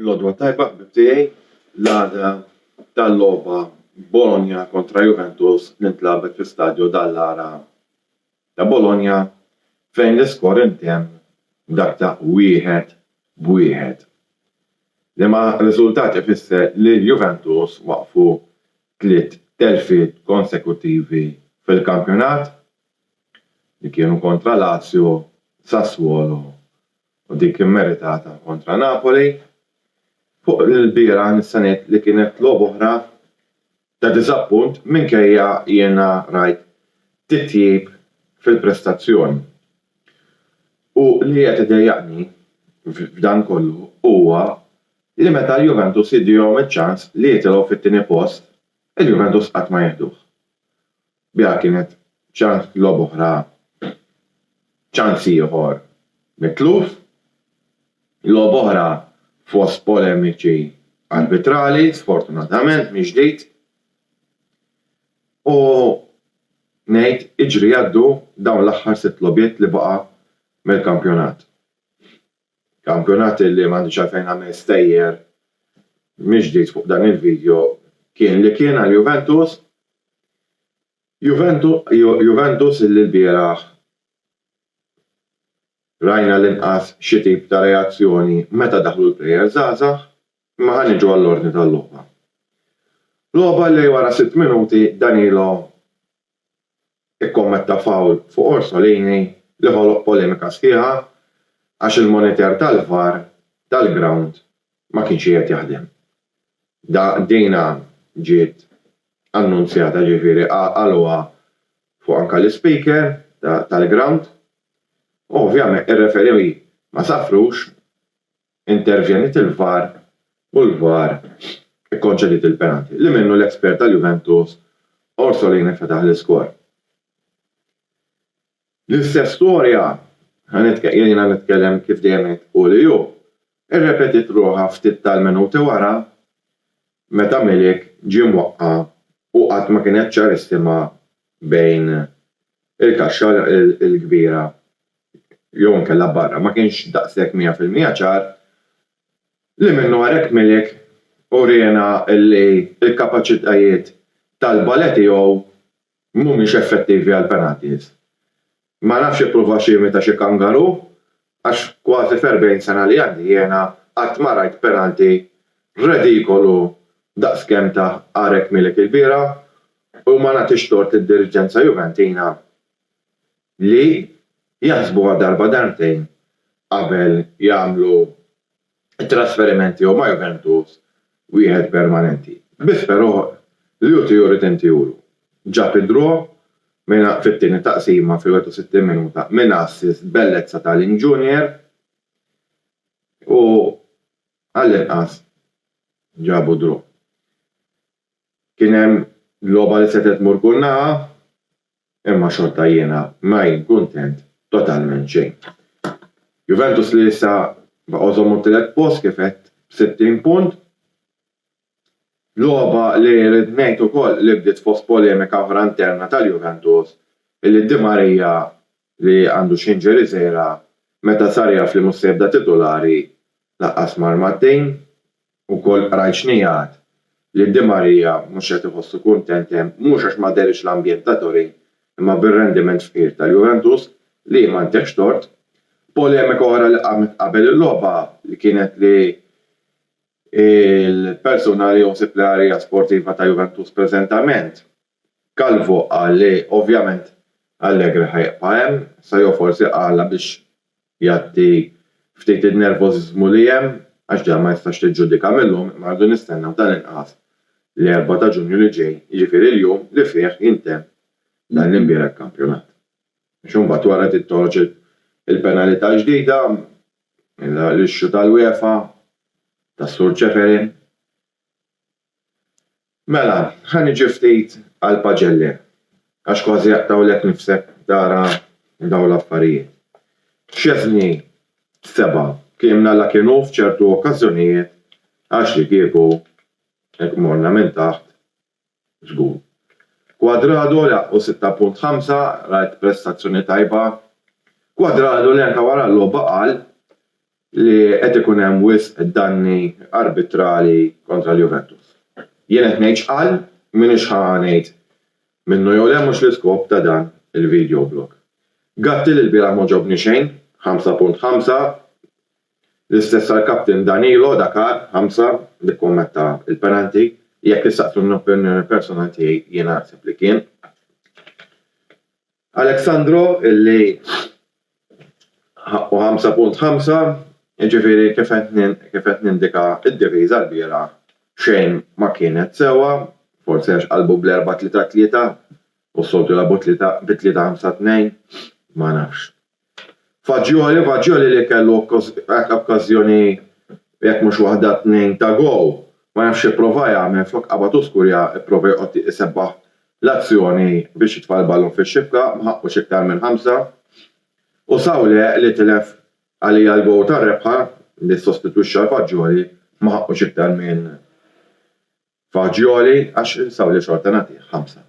L-għodwa tajba ħbib l-għada tal-logħba Bologna kontra Juventus li ntlagħbet fl-istadju Dallara ta' Bologna fejn l-iskor intemm b'dak ta' 1-1. Liema riżultat ifisser li l-Juventus waqfu 3 telfiet konsekuttivi fil-kampjonat li kienu kontra Lazio, Sassuolo u dik immeritata kontra Napoli. Fuq il-bieraħ nista' ngħid li kienet logħba oħra ta' diżappunt minkejja jiena rajt titjib fil-prestazzjoni. U li qed idejjaqni f'dan kollu huwa li meta l-Juventus jidihom iċ-ċans li jitilgħu fit-tieni post, il-Juventus qatt ma jieħduh. Biha kienet ċans logħba oħra, ċans ieħor mitluf, logħba oħra fost polemiċi arbitrali, sfortunatament mhix ġdid. U ngħid iġri għaddu dawn l-aħħar 6 logħbiet li baqa' mill-kampjonat. Kampjonat li m'għandix għalfejn nagħmel stejjer mhix ġdid fuq dan il-vidjo kien li kien għall-Juventus. Juventus illi l-bieraħ rajna l-inqas xi tip ta' reazzjoni meta daħlu l-plejer żgħażagħ, imma ħa niġu għall-ordni tal-logħba. Logħba li wara 6 minuti Danilo ikkommetta fawl fuq Orsolini li ħoloq polemika sħiħa għax il-monitor tal-VAR tal-ground ma kienx qiegħed jaħdem. Dejna ġiet annunzjata ġifieri qaluha fuq anke l-ispeaker tal-ground. Ovvjament ir-referee ma safrux, intervjenit il-VAR u l-VAR ikkonċediet il-penalti li minnu l-espert tal-Juventus Orsolini fetaħ l-iskor. L-istess storja jiena nitkellem kif dejjem tqul ju, irrepetit ruħha ftit tal-minuti wara meta Milik ġie mwaqqa u qatt ma kienet ċarissima bejn il-kaxxa l-kbira jew inkella barra, ma kienx daqshekk 100% ċar li minnu għarek Milik urjena li l-kapaċitajiet tal-balet tiegħu mhumiex effettivi għal penalties. Ma nafx ippruva xi imita xi kangaru għax kważi f'40 sena li għandi jiena qatt ma rajt penalti redikolu daqskemm ta' għarek Milik il-biera u ma nagħtix tort lid-diriġenza Juventina li jaħsbuha darba darbtejn qabel jagħmlu t-trasferimenti ma' Juventus wieħed permanenti. Biss però li jurid inti juru. Ġab id-draw minn fit-tieni taqsima fil-61 minuta minn assist bellezza tal-In Junior u għall-inqas ġabu draw. Kien hemm logħba li setet tmur kull naħa imma xorta jiena ma jien kuntent totalment xejn. Juventus li issa baqgħu t-tielet post kif qed b'60 punt. Logħba li rid ngħid ukoll li bdiet fost polemika oħra interna tal-Juventus illi Di Maria li għandu x'inġeri żgħira meta sar jaf li mhux se jibda titolari laqqas marmattejn ukoll rajt xnijat li Di Maria mhux qed iħossu kuntent hemm mhux għax ma derix l-ambjent ta' Turin imma bir-rendiment fqir tal-Juventus li ma ntehx tort. Polemika oħra li qamet qabel il-logħba li kienet li il-persuna li josib l-arja sportiva ta' Juventus preżentament Calvo qal li ovvjament Allegri ħajqa hemm, sa jew forsi qala biex jagħti ftit in-nervożiżmu li hemm għax ġa ma jistax tiġġudika minnhom imma rridu nistennew tal-inqas l-4 ta' Ġunju li ġej, jiġifieri l-jum li fih jintemm dan l-imbiera kampjonat. Xumbat wara tittoħroġ il-penalità ġdida l-ixxu tal-UEFA tas-Sur Ċeferin. Mela, ħaniġi ftit għal Paġelli għax kważi jaqtawlek nifsek tara dawn l-affarijiet. X'esni seba' kienna la kienu f'ċertu okkażjonijiet għax li kieku hekk morna minn taħt żgur. Kwadrado laqqu 6.5 rajt prestazzjoni tajba. Kwadrado li anke wara l-logħba qal li qed ikun hemm wisq danni arbitrali kontra l-Juventus. Jien qed ngħid x'qal m'iniex ngħid minnu jew le mhux l-iskop ta' dan il-video blog. Gatti li l-bieraħ ma ġobni xejn, 5.5, l-istess għall-kapten Danilo Dakar, 5 li kommetta il-penalti, jekk issaqsu l-opinjoni personali tiegħi jiena naħseb li kien. Alexandro illi ħaqqu 5.5, jiġifieri kif qed nindika d-diviża l-bieraħ xejn ma kienet sewwa, forsi għax qalbu bl-4-3-3 u s-soltu labu b-3-5-2, ma nafx. Faġġioli li kellu okkażjoni jekk mhux waħda tnejn ta' gowl, ma nafx ipprova jagħmel flok qabad uskurja ipprova joqgħod isebbaħ l-azzjoni biex jitfal ballun fix-xibka ma ħaqqux iktar minn 5. U Sawle li tilef għalija l-gowl tar-rebħa li sostitwixxa Faġġioli ma ħaqqux iktar minn Faġġioli għax Sawle xorta nagħtih 5.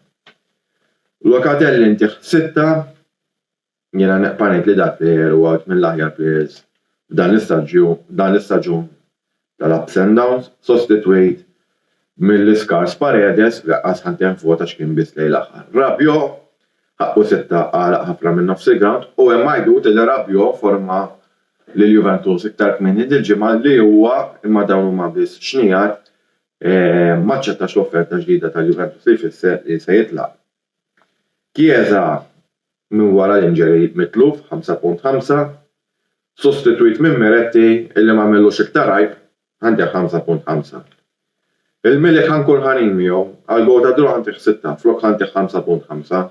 Locatelli intih 6, jiena neqpanejt li dak player huwa mill-aħjar players f'dan l-istaġun tal-ups and downs, sostitwejt mill-iskars Paredes li qqas ħantem vota x'kien biss lejn l-aħħar. Rabio ħaqqu 6 għalaq ħafna minn nofs il-ground u hemm għajdut li Rabio forma lil Juventus iktar kmini dil-ġimgħa li huwa imma dawn huma biss xnijat ma ċċettax l-offerta ġdida tal-Juventus li jfisser li se jitlaq. Chiesa minn wara l-inġeri mitluf 5.5, sostitwit minn Miretti illi ma mellux iktar għajb għandek 5.5. Il-Milik ħankun ħanin miegħu għal gol ta' Dru għandek 6 flok għandek 5.5.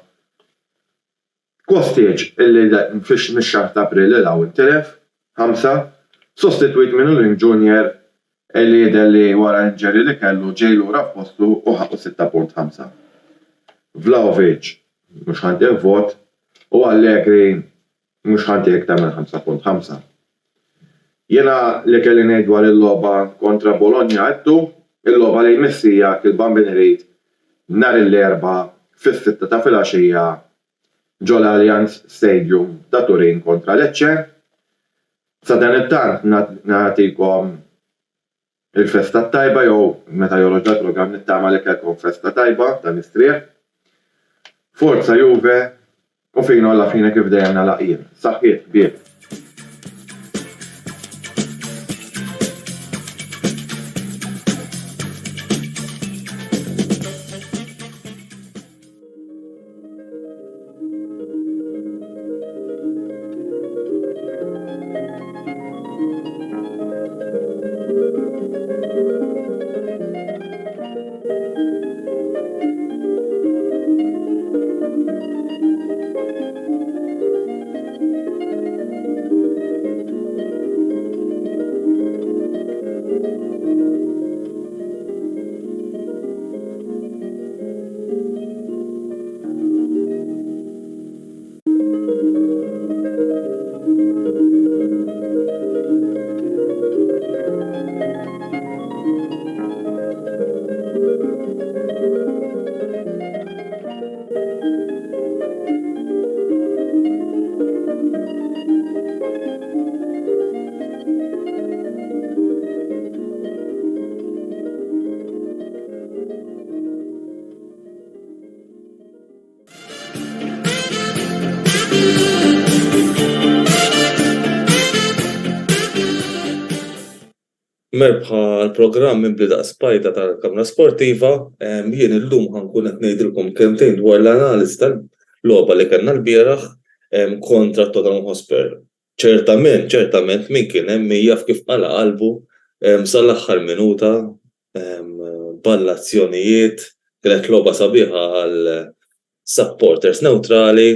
Kostic illi fix mix-xahar ta' April il hawn intilef 5, sostitwit minn Ulling Junior illi jidher wara l-inġeri li kellu ġej lura f'postu u ħaqqu 6.5. Vlahovic mhux ħandek vot u Allegri mhux ħanti iktar minn 5.5. Jiena li kelli ngħid dwar il-logħba kontra Bologna għedtu, il-logħba li jmissija il-Bambini Rejt nhar l-Erbgħa fis-6 ta' filgħaxija ġol-Allianz Stadium ta' Turin kontra Lecce. Sa dan it-tant nagħtikom il-festa tajba jew meta joħroġ dal-programm nittama li kellkom festa tajba ta' mistrieħ. Forza Juve u fejn alla fina kif dejjem nalaqien. Saħħiet kbir. Merbħa l-programm minn daqs spajta tal-Kamra Sportiva, jien illum ħankun qed ngħidilkom kemmtejn dwar l-analiżi tal-logħba li kellna l-bieraħ kontra Tottenham Hotspur. Ċertament min kien hemm jaf kif qala qalbu sal-aħħar minuta ball-azzjonijiet kienet logħba sabiħa għal supporters neutrali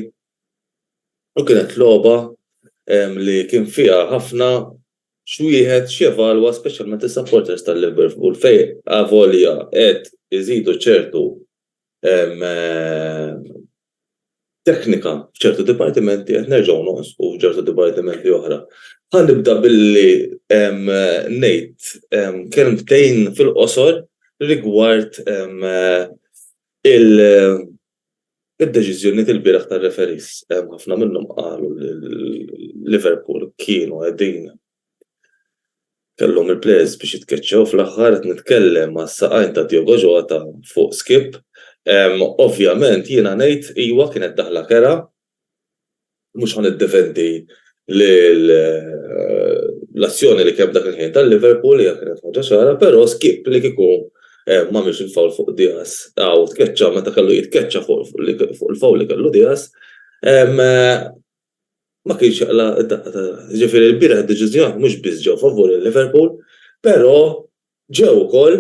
U kienet logħba li kien fiha ħafna xwieħed x'jevalwa speċjalment is-supporters tal-Liverpool fejn avolja qed iżidu ċertu teknika f'ċertu dipartimenti qed nerġgħu noqsfu f'ċertu dipartimenti oħra. Ħanibda billi ngħid kelmtejn fil-qosor rigward il-deċiżjonijiet il-bieraħ tar-referees. Ħafna minnhom qalu Liverpool kienu qegħdin kellhom il-players biex jitkeċċew fl-aħħar qed nitkellem mas-saqajn ta' Diogo Jota fuq skip. Ovvjament jiena ngħid iwa kienet daħla kera, mhux ħaniddefendi l-azzjoni li kemm dak il-ħin tal-Liverpool hija kienet ħaġa ċara, però skip li kieku m'għamilx il-fawl fuq Diaz aw tkeċċa meta kellu jitkeċċa fuq il-fawl li kellu Diaz, ma kienx jaqla ġifieri l-bieraħ id-deċiżjoni mhux biss ġew favur il-Liverpool, però ġew ukoll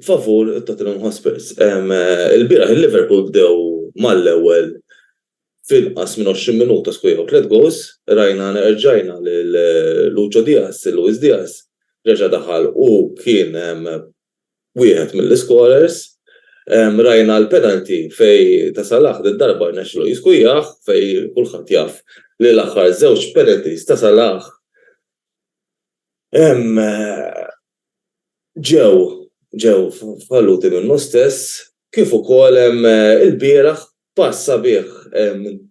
favur Tottenham Hotspurs. Il-bieraħ il-Liverpool bdew mal-ewwel fil-qas minn 20 minuta skwiegħu 3 goals, rajna rġajna lil Lucho Diaz, Luis Diaz, reġa' daħal u kien wieħed mill-scorers. Rajna l-penalty fej ta' Salah d-darba rnexxielu jiskujjaħ fej kulħadd jaf li l-aħħar żewġ penalties ta' Salah ġew falluti minnu stess, kif ukoll il-bieraħ pass sabiħ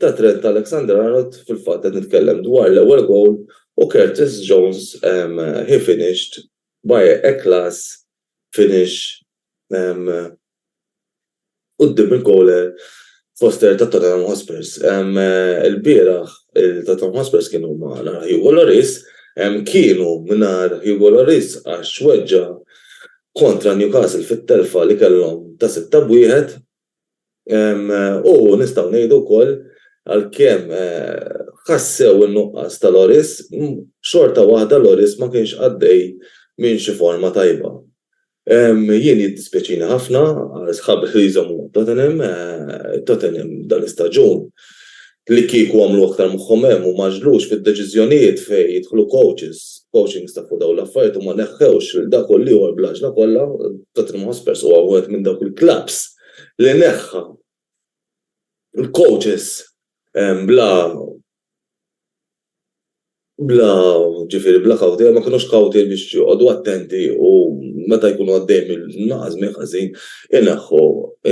ta' Trent Alexander-Arnold fil-fatt qed nitkellem dwar l-ewwel goal u Curtis Jones he finished by a class finish qudiem il-goaler Foster ta' Tottenham Hotspurs. Il-bieraħ il-Tottenham Hotspurs kienu ma' Hugo Lloris, kienu mingħajr Hugo Lloris għax weġġa' kontra Newcastle fit-telfa li kellhom ta' 6-1 u nistgħu ngħidu wkoll għalkemm ħassew in-nuqqas ta' Lloris, xorta waħda Lloris ma kienx għaddej minn xi forma tajba. Jien jiddispjaċini ħafna għal sħab li jżommu Tottenham dan l-istaġun li kieku għamlu aktar moħħhom hemm u ma ġlux fid-deċiżjonijiet fejn jidħlu coaching staff u dawn l-affarijiet u ma neħħewx il dak kolli u l-blaġna kollha, Tottenham Hotspurs huwa wieħed minn dawk il-klabs li neħħa il-coaches bla kawti, ma kienux kawti biex joqgħodu attenti u meta jkunu għaddejjem il-naqas minn ħażin ineħħu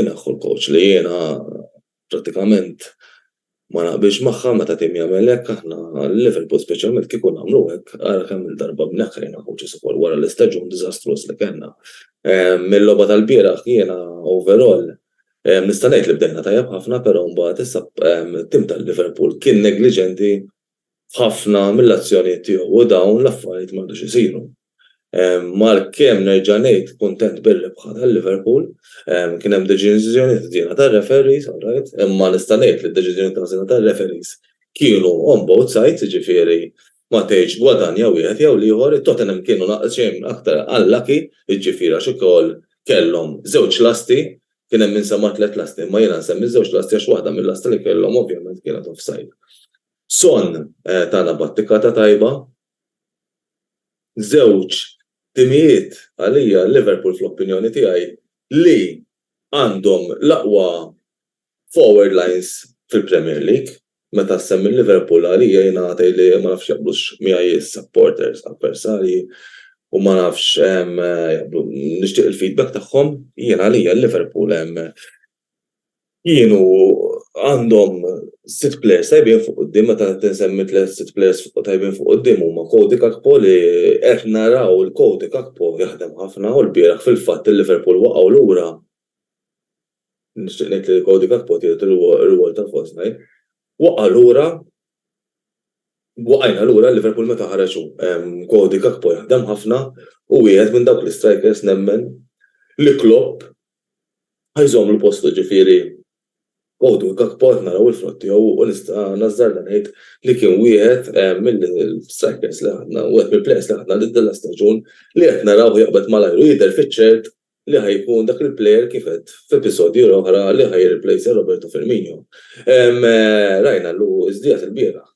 l-coach li jiena prattikament ma naqbilx magħha meta tim jagħmel hekk aħna Liverpool speċjalment kieku nagħmlu hekk ara kemm il-darba b'neħħejna coaches ukoll wara l-istaġun diżastruż li kellna. Mill-logħba tal-bieraħ jiena overall nista' ngħid li bdejna tajjeb ħafna, però mbagħad issa tim tal-Liverpool kien negliġenti ħafna mill-azzjonijiet tiegħu u dawn l-affarijiet m'għandux isiru. Malkemm nerġa' ngħid kuntent bir-rebħa tal-Liverpool, kien hemm deċiżjonijiet jiena tar-referees, alright, imma nista' ngħid li d-deċiżjonijiet tar-referees kienu on both sides, jiġifieri ma tgħidx gwadanja wieħed jew ieħor, it-Tottenham kienu naqsxejn aktar unlucky, jiġifieri għax ukoll kellhom żewġ lasti, kien hemm insemma 3 lasti, ma jiena nsemmi żewġ lasti għax waħda mill-lasti li kellhom ovvjament kienet offside. Son tagħna battikata tajba, żewġ timijiet għalija Liverpool fl-opinjoni tiegħi li għandhom l-aqwa forward lines fil-Premier League, meta semmi Liverpool għalija jiena ngħid li ma nafx jaqblux miegħi supporters avversarji u ma nafx nixtieq il-feedback tagħhom, jiena għalija Liverpool kienu għandhom 6 players tajbin fuq quddiem, meta tinsemmi 6 players tajbin fuq quddiem huma Cody Gakpo li qed naraw il-Cody Gakpo jaħdem ħafna u l-bieraħ fil-fatt il-Liverpool waqgħu lura. Nixtieq ngħid li Cody Gakpo tielet ir-rwol tal-False Nine. Waqajna lura Liverpool meta ħareġu. Cody Gakpo jaħdem ħafna u wieħed minn dawk l-strikers nemmen li Klopp ħajżhom l-postu ġifieri Cody Gakpo naraw il-frott tiegħu u nista' nażżarna ngħid li kien wieħed mill-strikers li ħadna, wieħed mill-players li ħadna lid-della staġun li qed naraw jaqbad malajr u jidher fiċ-ċert li ħajkun dak il-plejer kifet f'episodju oħra li ħajreplace Roberto Firmino. Rajna Luis Diaz il-bieraħ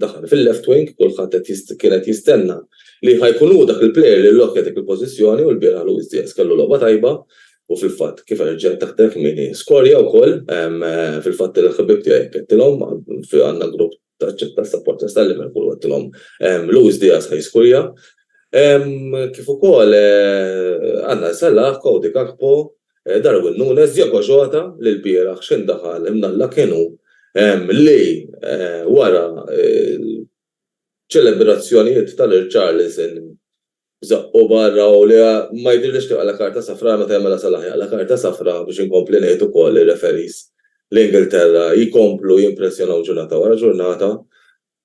daħal fil-left wing, kulħadd kienet jistenna li ħajkun hu dak il-plejer li lokket dik il-pożizzjoni u l-bieraħ Luis Diaz kellu logħba tajba u fil-fatt kif rġa' taħtek mini skorja wkoll fil-fatt il-ħbib tiegħi kettilhom għandna grupp ta' supporters tal-Liverpool għattilhom Luis Diaz ħajskurja. Kif ukoll għandna Salah, Cody Gakpo, Darwin Núñez, Diogo Jota li l-bieraħ x'indaħal imnalla kienu li wara ċelebrazzjonijiet tal-Richarlison zaqqu barra u li ma jdirlix tiqqa la karta safra meta jagħmilha Salah la karta safra biex inkompli ngħid ukoll ir-referees l-Ingilterra jikomplu jimpressjonaw ġurnata wara ġurnata.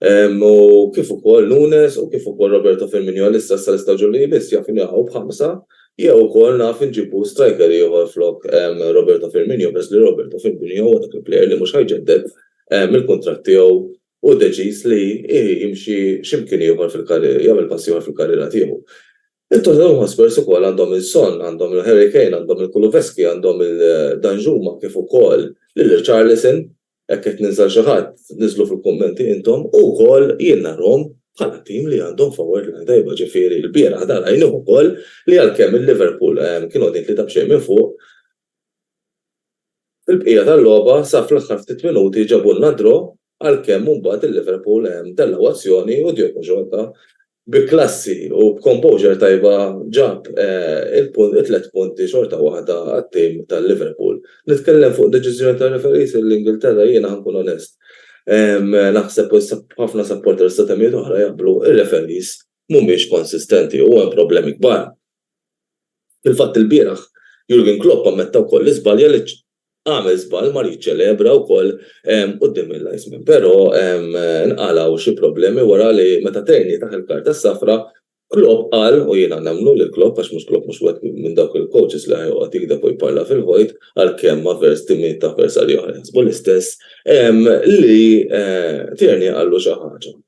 U kif ukoll Núñez u kif ukoll Roberto Firmino issa l-istaġun li jmiss jaf jaħu b'ħamsa jew ukoll naf inġibu striker ieħor flok Roberto Firmino bes li Roberto Firmino huwa dak il-plejer li mhux ħajġedded mill-kuntratt tiegħu u deċiż li jimxi x'imkien ieħor fil-karriera jagħmel pass ieħor fil-karriera tiegħu. Il-Tottenham Hotspur ukoll għandhom il-Son, għandhom il-Harry Kane, għandhom il-Kulusevski, għandhom il-Danjuma kif ukoll lil-Richarlison. Qed ninsal xi ħadd niżlu fil-kummenti intom u wkoll jien narhom bħala tim li għandhom forward line tajba ġifieri l-bieraħ dan rajnuh ukoll li għalkemm il-Liverpool kienu qegħdin tlieta b'xejn minn fuq. Il-bqija tal-logħba sa fl-aħħar ftit minuti ġabulna draw għalkemm mbagħad il-Liverpool tellaw azzjoni u Diogo Jota bi klassi u b'composure tajba ġab il-3 punti xorta waħda għat-tim tal-Liverpool. Nitkellem fuq deċiżjoni tal-referees l-Ingilterra jiena ħankun onest. Naħseb ħafna supporters ta' temijiet oħra jaqblu ir-referees mhumiex konsistenti u hemm problemi kbar. Il-fatt il-bieraħ Jurgen Klopp ammetta wkoll l-iżbalja li għamel żball ma jiċċelebra wkoll quddiem il-linesman, però nqalaw xi problemi wara li meta terni taħt il-karta s-safra Klopp qal u jiena nagħmlu lil Klopp għax mhux Klopp mhux wieħed minn dawk il-coaches li ħajqgħod jikdeb u jparla fil-vojt għalkemm ma vers timijiet ta' avversarji oħra jaħsbu l-istess li Tierney qallu xi ħaġa.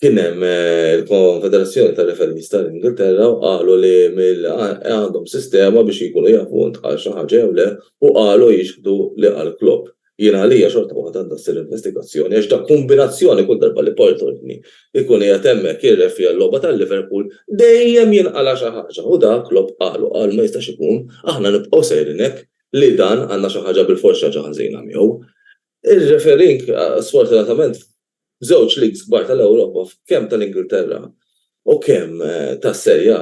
Kien hemm il-Konfederazzjoni tar-Referees tal-Ingilterra u qalu li għandhom sistema biex jkunu jafu ntqal xi ħaġa jew le u qalu jixħdu li qal Klopp. Jiena għalija xorta waħda għandha ssir investigazzjoni għax dak kombinazzjoni kull darba li Portolini ikun qiegħed hemmhekk jirrefri għall-logħba tal-Liverpool dejjem jinqala xi ħaġa u dak Klopp qal ma jistax ikun aħna nibqgħu sejrin hekk li dan għandna xi ħaġa bil-forsi ħaġa ħażina miegħu. Ir-refereeing sfortunatament żewġ leagues kbar tal-Ewropa kemm tal-Ingilterra u kemm tas-Serja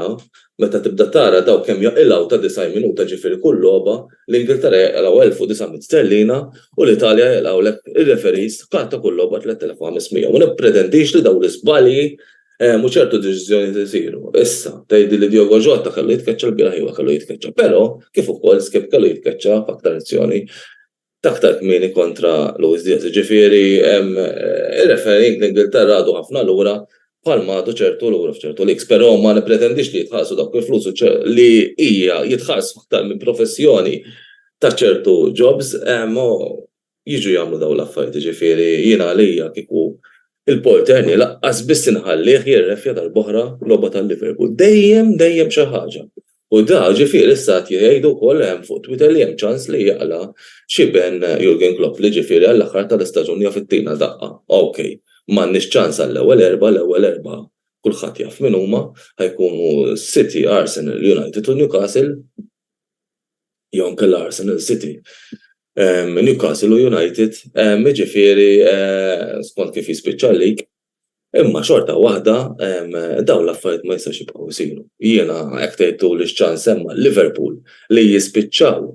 meta tibda tara daw kemm jaqilgħu ta' 90 minuta ġifieri kull logħba, l-Ingilterra jaqilgħu 1900 sterlina u l-Italja jaqilgħu lek ir-referees karta kull logħba 3500. U nippretendix li dawn l-iżbalji mhux ċertu deċiżjoni isiru. Issa tgħidi li Diogo Jota kellu jitkeċċa l-bieraħ iewa kellu jitkeċċa, però kif ukoll Skip kellu jitkeċċa f'aktar azzjoni taktar kmieni kontra Luis Diaz. Ġifieri ir-refereeing l-Ingilterra għadu ħafna lura bħalma għadu ċertu lura f'ċertu leagues, però ma nippretendix li jitħallsu dawk il-flus li hija jitħallsu aktar minn professjoni ta' ċertu jobs jiġu jagħmlu dawn l-affarijiet. Ġifieri jiena għalija kieku il-Portolini laqqas biss inħallih jirrefja darb'oħra logħba tal-Liverpool. Dejjem xi ħaġa. U da ġifieri issa qed jgħidu wkoll hemm fuq Twitter li hemm ċans li jaqla xi ben Jurgen Klopp li ġifieri għall-aħħar tal-istaġun jaf ittina daqqa. Okej, m'għandniex ċans għall-ewwel erba' kulħadd jaf min huma ħajkunu City, Arsenal, United u Newcastle jew kellha Arsenal City. Newcastle u United ġifieri skont kif jispiċċa l-lig. Imma xorta waħda dawn l-affarijiet ma jistax jibqgħu jsiru. Jiena hekk tgħidtu li x-ċans hemm Liverpool li jispiċċaw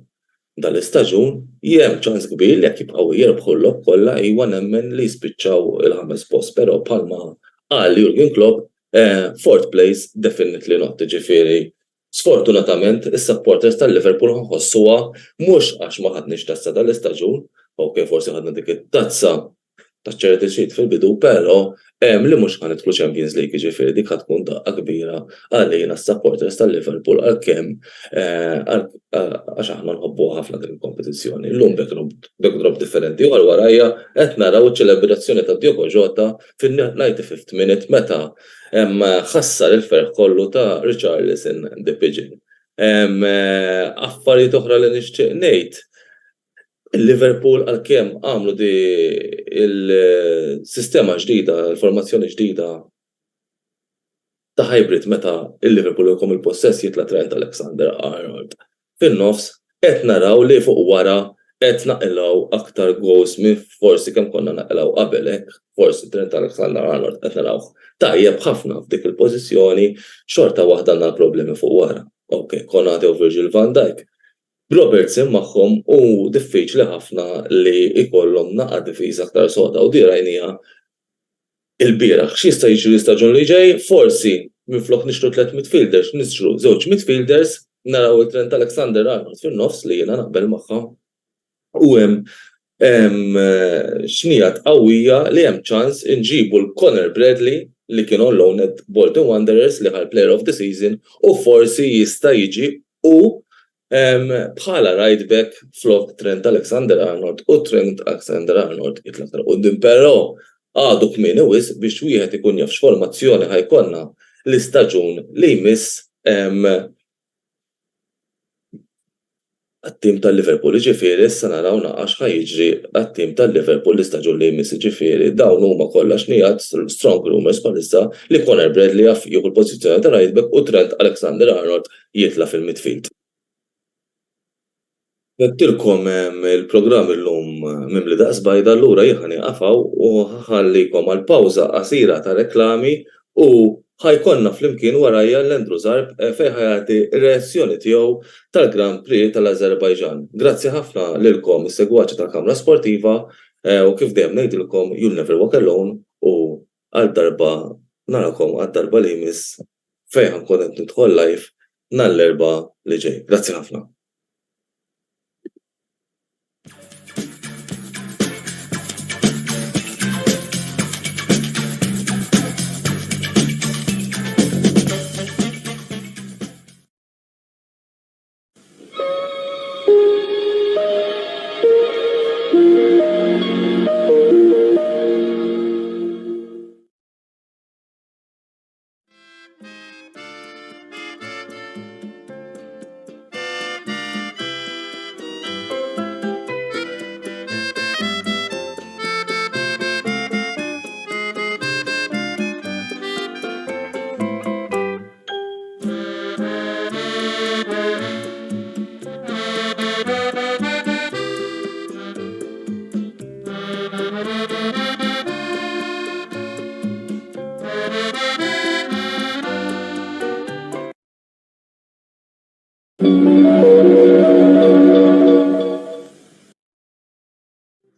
dal-istaġun hemm ċans kbir li jekk jibqgħu jirbħu l-logħob kollha iwa nemmen li jispiċċaw il-ħames post, però bħalma qal Jurgen Klopp fourth place definitely not. Ġifieri sfortunatament is-supporters tal-Liverpool ħossuha mhux għax ma ħadniex tazza dal-istaġun, okej forsi ħadna dik it-tazza ta' Charity Shield fil-bidu, però li mhux ħanidħlu Champions League ġifieri dik tkun daqqa kbira għalina s-supporters tal-Liverpool għalkemm għax aħna nħobbuha ħafna din il-kompetizzjoni. Llum backdrop differenti u warajja qed naraw iċ-ċelebrazzjoni ta' Diogo Jota fin-95th minute meta ħassar il-ferħ kollu ta' Richarlison the Pigeon. Affarijiet oħra li nixtieq ngħid. Il-Liverpool għalkemm għamlu di il-sistema ġdida, il-formazzjoni ġdida ta' hybrid meta il-Liverpool jkom il-possess jitla' Trent Alexander-Arnold. Fin-nofs qed naraw li fuq wara qed naqilgħu aktar goals minn forsi kemm konna naqilgħu qabel hekk, forsi Trent Alexander-Arnold qed narawh tajjeb ħafna f'dik il-pożizzjoni, xorta waħda għandna problemi fuq wara. Okay, Konate u Virgil van Dijk. Robertson magħhom u diffiċli ħafna li jkollhom naqa' difiża aktar soda u di rajnija il-bieraħ. X'jista' jiġri l-istaġun li ġej? Forsi minflok nixtru 3 midfielders, nixtru 2 midfielders, naraw Trent Alexander-Arnold fin-nofs li jiena naqbel magħha. U hemm xnijat qawwija li hemm ċans inġibu l-Conor Bradley li kien on loan at Bolton Wanderers li ħal Player of the Season u forsi jista' jiġi u bħala right back flok Trent Alexander-Arnold u Trent Alexander-Arnold jitla' aktar quddiem, però għadu kmieni wisq biex wieħed ikun jaf x'formazzjoni ħajkollna l-istaġun li jmiss għat-tim tal-Liverpool. Ġifieri issa naraw naqax ħajjiġri għat-tim tal-Liverpool l-istaġun li jmiss. Ġifieri dawn huma kollha xnijat strong rumors bħalissa li Conor Bradley jaf jieħu l-pożizzjoni ta' right back u Trent Alexander-Arnold jitla' fil-midfield. Għedtilkom il-programm illum mimli daqs bajda allura jieħani qafaw u ħallikom għal pawża qasira ta' reklami u ħajkonna flimkien warajja l-Endru Zarb fejn ħajati ir-reazzjoni tiegħu tal-Grand Prix tal-Azerbajġan. Grazzi ħafna lilkom is-segwaċi tal-Kamra Sportiva u kif dejjem ngħidilkom you'll never walk alone u għal-darba narakom għad-darba li jmiss fejn ħankun qed nidħol live nhar l-erba' li ġej. Grazzi ħafna.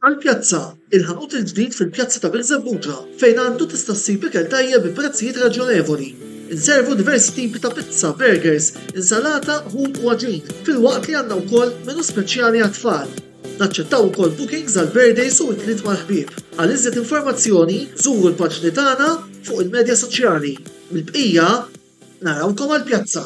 Għall-pjazza, il-ħanut il-ġdid fil-pjazza ta' Birzebbuġa fejn għandu tista' ssib ikel tajjeb bi prezzijiet raġonevoli. Inservu diversi tipi ta' pizza, burgers, insalata, ħut u għaġin, fil-waqt li għandna wkoll menu speċjali għat-tfal. Naċċettaw ukoll bookings għal birthdays u it-tliet mal-ħbieb. Għal iżjed informazzjoni żuru l-paġni tagħna fuq il-medja soċjali. Mill-bqija narawkom għall-pjazza.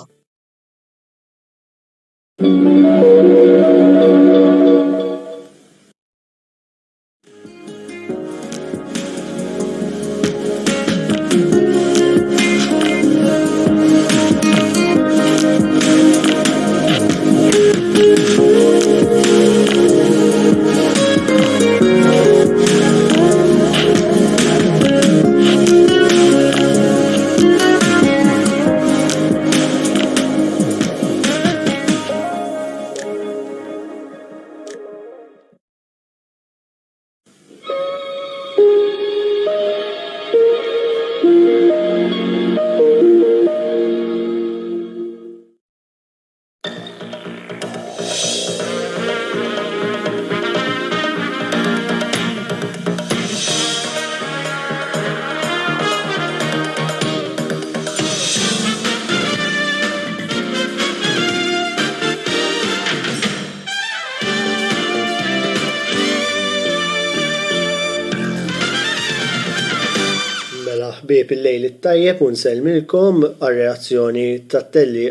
ħbieb il-lejl it-tajjeb u nsellmilkom għar-reazzjoni tat-telli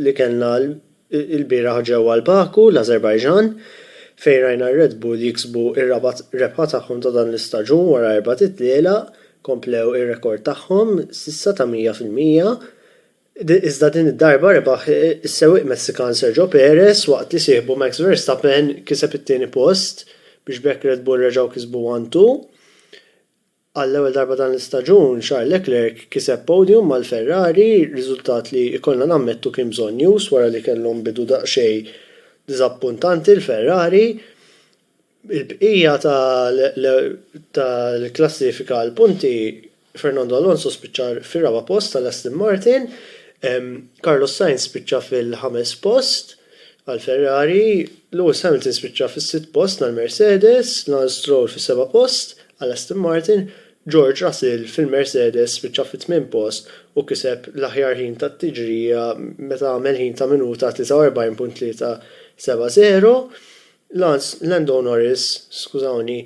li kellna l-bieraħ ġewwa l-Baku, l-Azerbajġan, fejn rajna r-Red Bull jiksbu ir-rebħa tagħhom ta' dan l-istaġun wara 4 tliela, komplew ir-rekord tagħhom s'issa ta' 100%. Iżda din id-darba rebaħ is-sewwieq Messikan Sergio Perez waqt li sieħbu Max Verstappen kiseb it-tieni post biex bekk Red Bull reġgħu kisbu 1-2. Għall-ewwel darba dan l-istaġun Charles Leclerc kiseb podium mal-Ferrari, riżultat li jkollna nammettu kien bżonn news wara li kellhom bidu daqsxejn diżappuntanti l-Ferrari. Il-bqija tal-klassifika l-punti Fernando Alonso spiċċa fir-raba' post tal-Aston Martin, Carlos Sainz spiċċa fil-5 post għal-Ferrari, Lewis Hamilton spiċċa fis-6 post għal-Mercedes, Lance Stroll fis-7 post għal-Aston Martin, George Russell fil-Mercedes spiċċa fit-8 post u kiseb l-aħjar ħin tat-tiġrija meta għamel ħin ta' minuta 43.370. Lando Norris, skużawni,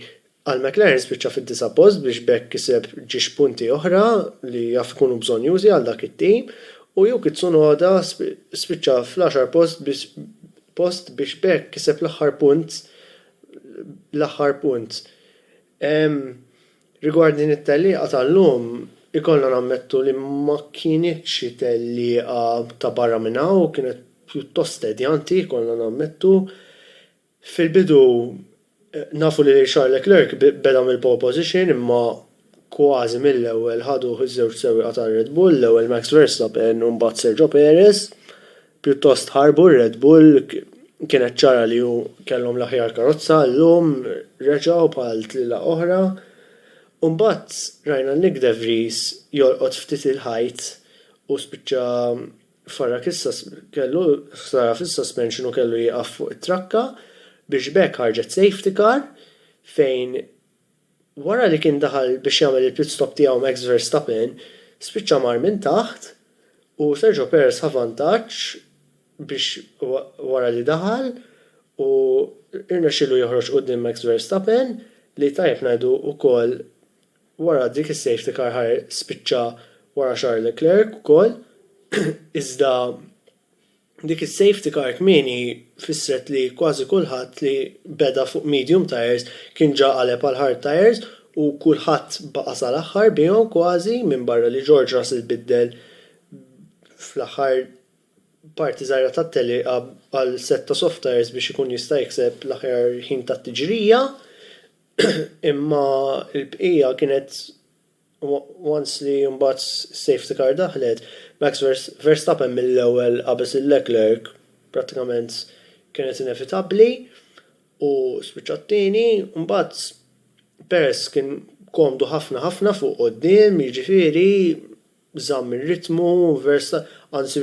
għal-McLaren spiċċa fid-9 post biex bekk kiseb ġiex punti oħra li jaf ikunu bżonn jużi għal dak it-tim u Yuki Tsunoda spiċċa fl-10 post biex bekk kiseb l-aħħar punt. Rigward din it-tellieqa tal-lum ikollna nammettu li ma kienitx tellieqa ta' barra minn hawn, kienet pjuttost tedjanti, ikollna nammettu. Fil-bidu nafu li Charles Leclerc beda mill-pole position imma kważi mill-ewwel ħadu ż-żewġ sewwieqa tar-Red Bull, l-ewwel Max Verstappen u mbagħad Sergio Perez. Pjuttost ħarbu Red Bull kienet ċara li kellhom l-aħjar karozza llum reġgħu bħal tliela oħra. U mbagħad rajna Nick De Vries jolqot ftit il-ħajt u spiċċa farrak kellu sara fis-suspension u kellu jieqaf fuq it-trakka biex bekk ħarġet safety car fejn wara li kien daħal biex jagħmel il-pit stop tiegħu Max Verstappen spiċċa mar minn taħt u Sergio Perez ħa vantaġġ biex wara li daħal u irnexxielu joħroġ quddiem Max Verstappen li tajjeb ngħidu wkoll wara dik is-safety car ħar spiċċa wara Charles Leclerc ukoll iżda dik is-safety car kmieni fissret li kważi kulħadd li beda fuq medium tires kien ġa qaleb għal hard tires u kulħadd baqa' sal-aħħar bihom kważi minn barra li George Russell biddel fl-aħħar parti żgħira tat-tellieqa għal set ta' soft tires biex ikun jista' jikseb l-aħjar ħin tat-tiġrija imma l-bqija kienet once li mbagħad safety car daħlet Max Verstappen mill-ewwel qabeż il-Leclerc prattikament kienet inevitabbli u spiċċa t-tieni mbagħad Perez kien komdu ħafna fuq quddiem, jiġifieri żamm ir-ritmu anzi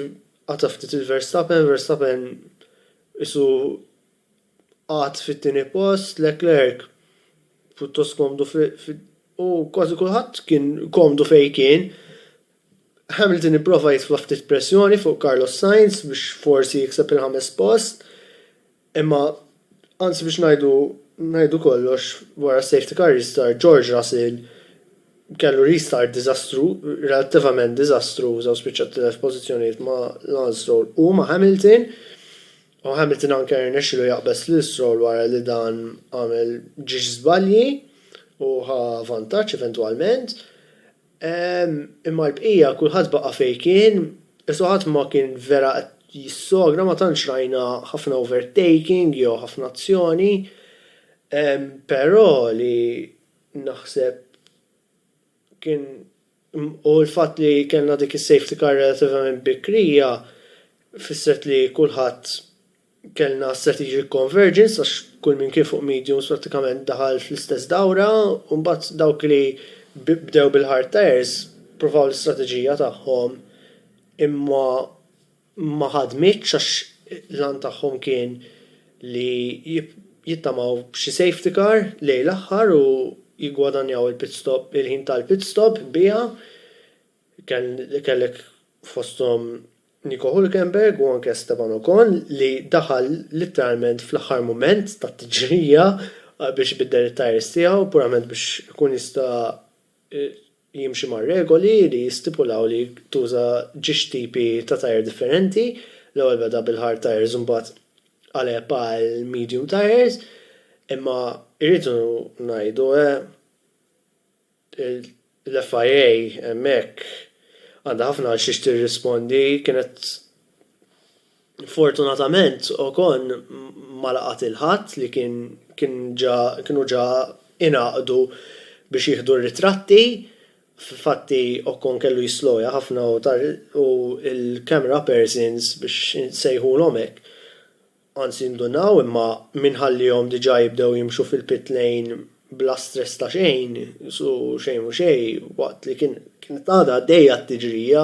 qata' ftit il-Verstappen isu qatt fit-tieni post, Leclerc pjuttost komdu u kważi kulħadd kien komdu fejn kien. Hamilton ipprova jitfa' ftit pressjoni fuq Carlos Sainz biex forsi jikseb il-5 post, imma anzi biex ngħidu kollox wara safety car restart George Russell kellu restart relattivament diżastruża u spiċċa telef pożizzjonijiet ma' Lance Stroll u ma' Hamilton. U Hamilton anke rnexxielu jaqbes lil Stroll wara li dan għamel ġiex żbalji u ħa vantaġġ eventwalment. Imma l-bqija kulħadd baqa' fejn kien, issa ħadd ma kien vera jissogra ma tantx rajna ħafna overtaking jew ħafna azzjoni, però li naħseb kien u l-fatt li kellna dik is-safety car relattivament bikrija fissret li kulħadd kellna strategic convergence għax kull min kien fuq mediums prattikament daħal fl-istess dawra u mbagħad dawk li bdew bil-hard tires provaw l-istrateġija tagħhom imma ma ħadmitx għax l-għan tagħhom kien li jittamaw b'xi safety car lejn l-aħħar u jigwadanjaw il-ħin tal-pit stop biha. Kellek fosthom Nico Hülkenberg u anke Esteban Ocon li daħal literalment fl-aħħar mument tat-tiġrija biex ibiddel it-tires tiegħu purament biex ikun jista' jimxi mar-regoli li jistipulaw li tuża ġiex tipi ta' tire differenti. L-ewwel beda bil-hard tires u mbagħad qaleb għal medium tires, imma irridu ngħidu l-FIA hemmhekk għandha ħafna għal xiex tirrispondi, kienet fortunatament Ocon ma laqat il-ħadd li kienu ġa inaqdu biex jieħdu r-ritratti. Fatti Ocon kellu jisloja ħafna u il-camera persons biex sejħulhom hekk. Anzi ndunaw imma minħallihom diġà jibdew jimxu fil-pit lane bla stress ta' xejn, su xejn u xejn, waqt li kienet għadha għaddejja t-tiġrija,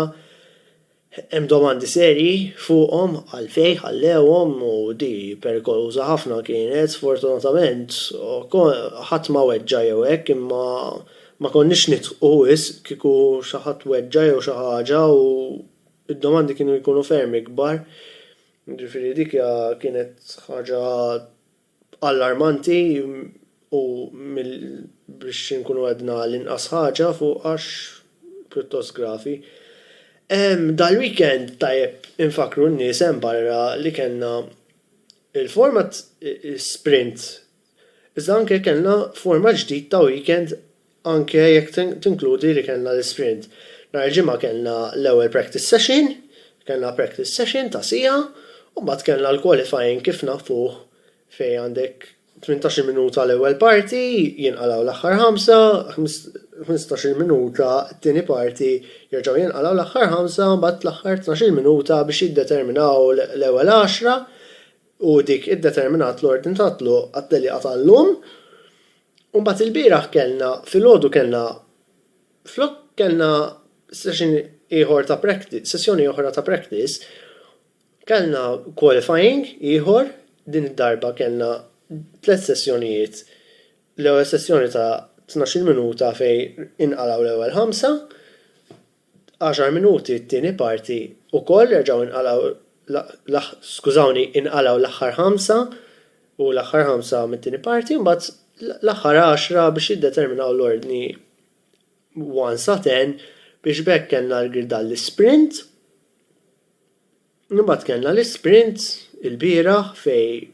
hemm domandi serji fuqhom għalfejn ħallewhom u di perikoluża ħafna kienet, sfortunatament ħadd ma weġġa jew hekk imma ma konniex nitqu kieku xi ħadd weġġa jew xi ħaġa u id-domandi kienu jkunu ferm ikbar. Ġifieri dik kienet ħaġa allarmanti u biex nkunu għedna l-inqas ħaġa fuq għax pjuttost grafi. Dal-weekend tajjeb infakru n-nies hemm barra li kellna il-format sprint. Iżda anke kellna format ġdid ta' weekend anke jekk tinkludi li kellna l-sprint. Nhar il-ġimgħa kellna l-ewwel practice session ta' sija u mbagħad kellna l-qualifying kif nafuh fejn għandek 18 minuta l-ewwel parti, jinqalgħu l-aħħar 15 minuta t-tieni parti jerġgħu jinqalgħu l-aħħar 5 mbagħad l-aħħar 12 minuta biex jiddeterminaw l-ewwel 10 u dik iddeterminat l-ordin tatlu għat-telieqa tal-lum. U mbagħad il-bieraħ kellna filgħodu kellna sessjoni oħra ta' practice, kellna qualifying ieħor din id-darba kellna 3 sessjonijiet. L-ewwel sessjoni ta' 12 minuta fejn inqalgħu l-ewwel 5, 10 minuti t-tieni parti ukoll jerġgħu inqalgħu l-aħħar 5 u l-aħħar 5 mit-tieni parti u mbagħad l-aħħar 10 biex jiddeterminaw l-ordni 1 sa 10 biex bekk kellna l-gridal l-sprint. Mbagħad kellna l-sprint il-bieraħ fejn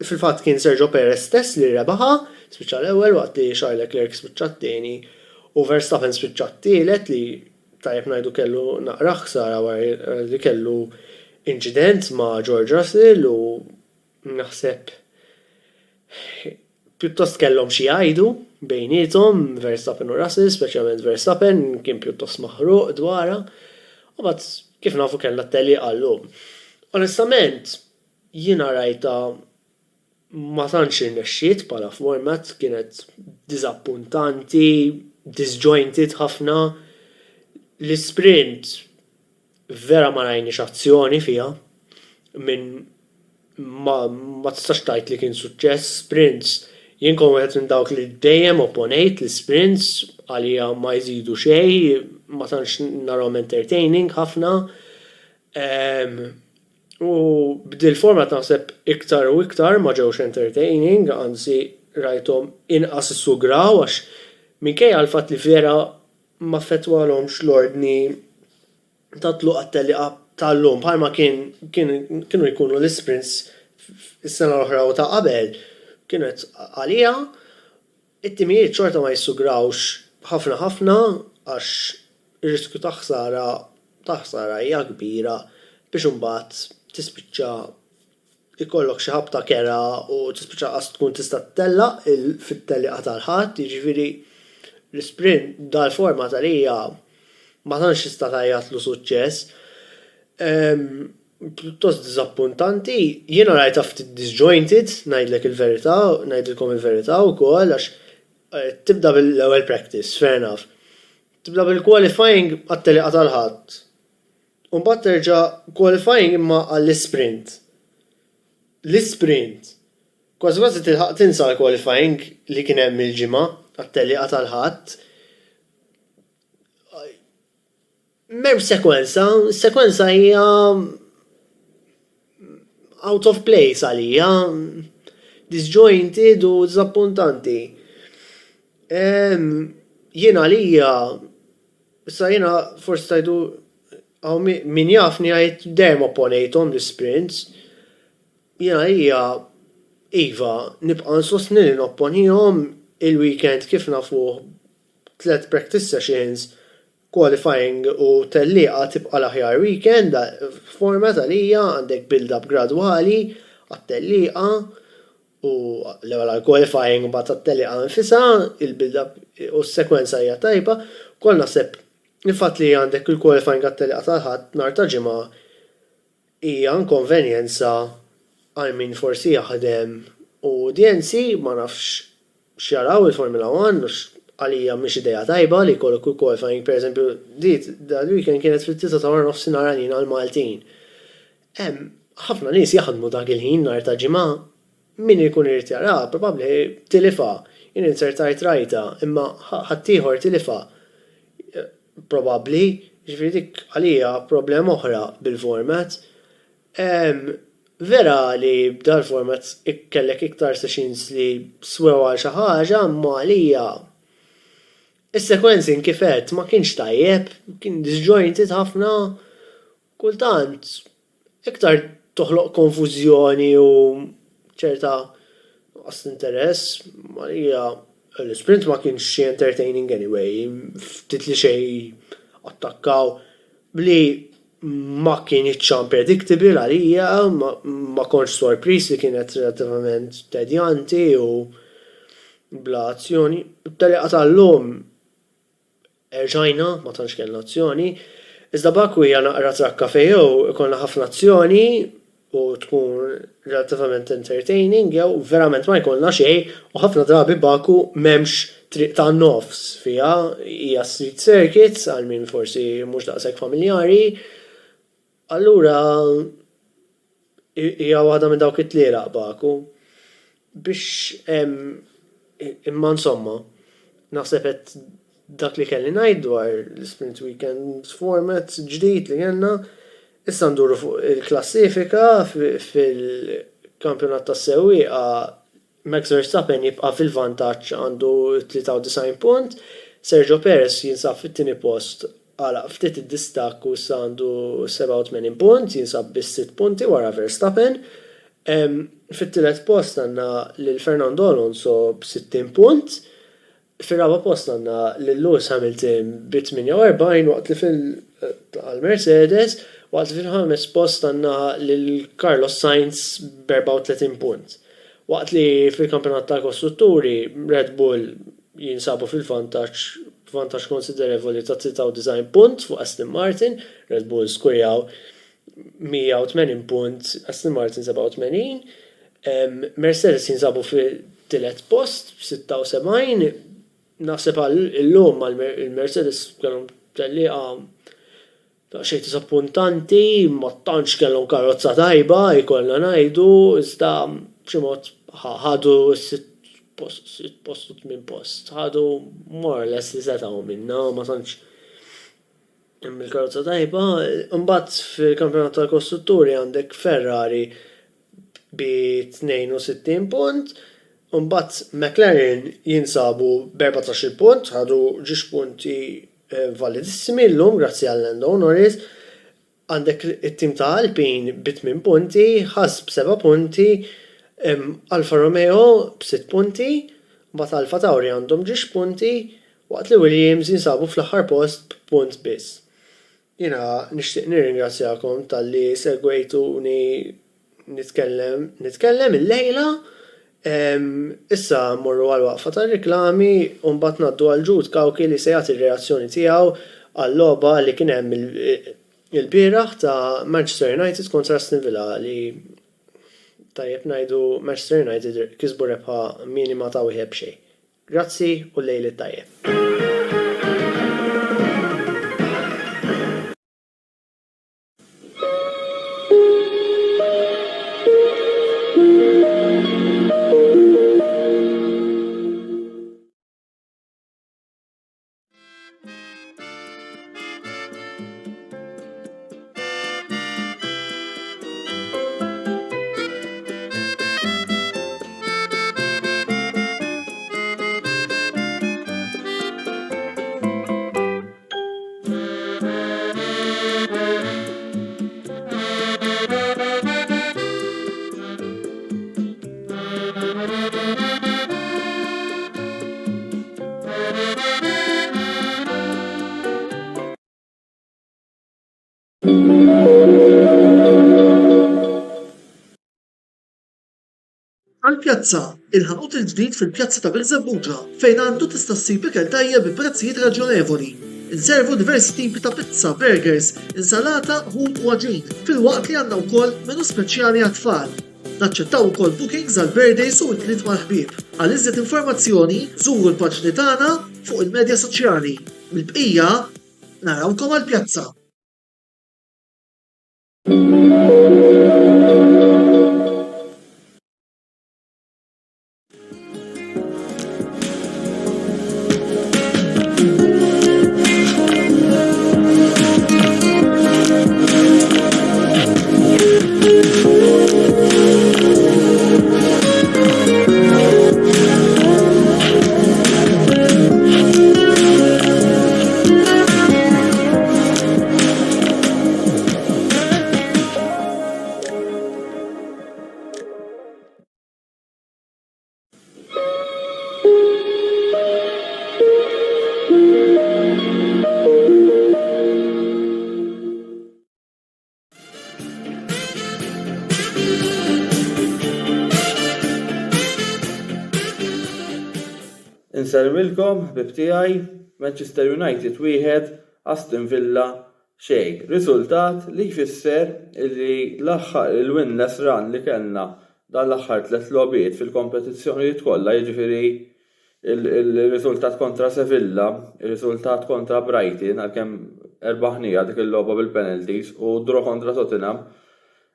fil-fatt kien Sergio Perez stess li rebaħa, spiċċa l-ewwel waqt li Charles Leclerc spiċċa t-tieni u Verstappen spiċċa t-tielet li tajjeb ngħidu kellu naqra ħsara wara li kellu inċident ma' George Russell u naħseb pjuttost kellhom xi jgħidu bejniethom Verstappen u Russell, speċjalment Verstappen kien pjuttost maħruq dwarha u mbagħad kif nafu kellha t-telieqa llum. Onestament jiena rajta ma tantx irnexxiet bħala format, kienet diżappuntanti, disjointed ħafna. L-sprint vera ma rajniex azzjoni fiha minn ma tistax tgħid li kien suċċess. Sprints jien kon wieħed minn dawk li dejjem opponejt l-sprints għalija ma jżidu xejn, ma tantx narahom entertaining ħafna. U b'dil format naħseb iktar u iktar ma ġewx entertaining, anzi rajthom inqas issugraw għax minkejja l-fatt li vera ma fetwalhomx l-ordni tatlu għat-telieqa tal-lum bħalma kienu jkunu l-sprints is-sena l-oħra u ta' qabel kienet għalija it-timijiet xorta ma jissugrawx ħafna għax ir-riskju ta' ħsara hija kbira biex imbagħad tispiċċa ikollok xi ħabta kera u tispiċċa qas tkun tista' tellaq fit-telieqa tal-ħadd, jiġifieri l-sprint dal-format għalija ma tantx tista' tajjatlu suċċess. Pjuttost diżappuntanti, jiena rajta ftit disjointed, ngħidilkom il-verità wkoll għax tibda bil-ewwel practice, fair enough. Tibda bil-qualifying għat-telieqa tal-ħadd. U mbagħad terġa' qualifying imma għall-sprint. L-sprint. Kważi tilħaq tinsa l-qualifying li kien hemm il-ġimgħa għat-telieqa tal-ħadd. M'hemm sekwenza hija out of place għalija, disjointed u diżappuntanti. Jiena għalija, issa jiena forsi tajdu għaw min jafni għajt dejjem opponejthom l-sprints, jiena hija iva nibqa' nsostni li nopponihom il-weekend kif nafu 3 practice sessions qualifying u telliqa tibqa l-aħjar weekend format għalija għandek build-up gradwali għat-telliqa u l-ewwel qualifying u mbagħad għat-telliqa nfisha, il-build-up u s-sekwenza hija tajba, kol naħseb il-fatt li għandek il-qualifying għat-telliqa tal-ħadd nhar ta' ġimgħa hija inkonvenjenza għal min forsi jaħdem u DNC ma nafx xjaraw il-Formula 1 għalija mhix idea tajba li jkollok qualifying pereżempju dal-weekend kienet fit-tisa ta' wara nofsinhar għalina għall-Maltin. Ħafna nies jaħdmu dak il-ħin nhar ta' ġimgħa min ikun irid jara probabbli tilifa jien insertajt rajta imma ħadd ieħor tilifa probabbli ġifieri dik għalija problema oħra bil-format. Vera li b'dal-format kellek iktar sessions li swew għal xi ħaġa imma għalija is-sequencing kifet ma kienx tajjeb, kien disjointed ħafna, kultant iktar toħloq konfużjoni u ċerta qas interess, ma hija l-sprint ma kienx xi entertaining anyway, ftit li xejn attakkaw bli ma kien iċċan predictable għalija, ma konx sorpriż li kienet relativament tedjanti u bla azzjoni. It-telliqa tal-lum erġajna, ma tantx kellna azzjoni, iżda Baku hija naqra trakka fejn ikollna ħafna azzjoni u tkun relativament entertaining jew verament ma jkollna xejn u ħafna drabi Baku m'hemmx triq ta' nofs fiha hija street circuits għal min forsi mhux daqshekk familjari. Allura hija waħda minn dawk it-tlielaq Baku biex imma insomma naħseb qed dak li kelli ngħid dwar l-sprint weekend format ġdid li kellna, issa nduru fuq il-klassifika fil-kampjonat tas-sewwieqa Max Verstappen jibqa' fil-vantaġġ għandu 93 punt, Sergio Perez jinsab fit-tieni post għala ftit id-distakk u issa għandu 87 punt, jinsab bis 6 punti wara Verstappen. Fit-tielet post għandna lil Fernando Alonso b'60 punt. Fir-raba post għandna lil Lewis Hamilton b'48 waqt li fil-Mercedes, waqt li fil-ħames post għandna lil Carlos Sainz b'34 punt. Waqt li fil-kampjonat tal-kostrutturi Red Bull jinsabu fil-vantaġġ konsiderevoli ta' 93 punt fuq Aston Martin, Red Bull skurjaw 180 punt, Aston Martin 87, Mercedes jinsabu fil-tielet post 76, naħseb għall-lum il-Mercedes kellhom telliqa ta' xejn disappuntanti, ma tantx kellhom karozza tajba jkollna ngħidu, iżda b'xi mod ħadu 6 post u 8 post, ħadu more or less li setgħu minnha, ma tantx hemm il-karozza tajba. Imbagħad fil-kampjonat tal-kostrutturi għandek Ferrari bi 62 punt, imbagħad McLaren jinsabu b'14 punt, ħadu ġiex punti validissimi llum grazzi għal Lando Norris. Għandek it-tim ta' Alpine b'8 punti, Haas b'7 punti, Alfa Romeo b'6 punti, mbagħad Alfa Tauri għandhom ġiex punti, waqt li Williams jinsabu fl-aħħar post b'punt biss. Jiena nixtieq nirringrazzjakom tal-li segwejtuni nitkellem il-lejla. Issa morru għal waqfa tar-riklami u mbagħad ngħaddu għal Ġud Kawki li se jagħti r-reazzjoni tiegħu għall-logħba li kien hemm il-bieraħ ta' Manchester United kontra Aston Villa li tajjeb ngħidu Manchester United kisbu rebħa minima ta' wieħed b'xejn. Grazzi u lejli tajjeb. Għal-pjazza, il-ħanut il-ġdid fil-pjazza ta' Birza Buġa, fejn għandu tista' ssib ikel tajjeb bi prezzijiet raġonevoli. Inservu diversi tipi ta' pizza, burgers, insalata, ħut u għaġin, fil-waqt li għandna wkoll menu speċjali għat-tfal. Naċċettaw ukoll bookings għal birthdays u t-tliet mal-ħbieb. Għal iżjed informazzjoni, żuru l-paġni tagħna fuq il-medja soċjali. Mill-bqija, narawkom għall-pjazza. Inservilkom bibtijaj Manchester United 1, Aston Villa xejn. Riżultat li jfisser li l-aħħar il-winless run li kellna dan l-aħħar 3 logħbiet fil-kompetizzjonijiet kollha, jiġifieri il-riżultat kontra Sevilla, il-riżultat kontra Brighton għalkemm erbaħnija dik il-logħba bil-penalties u draw kontra Tottenham.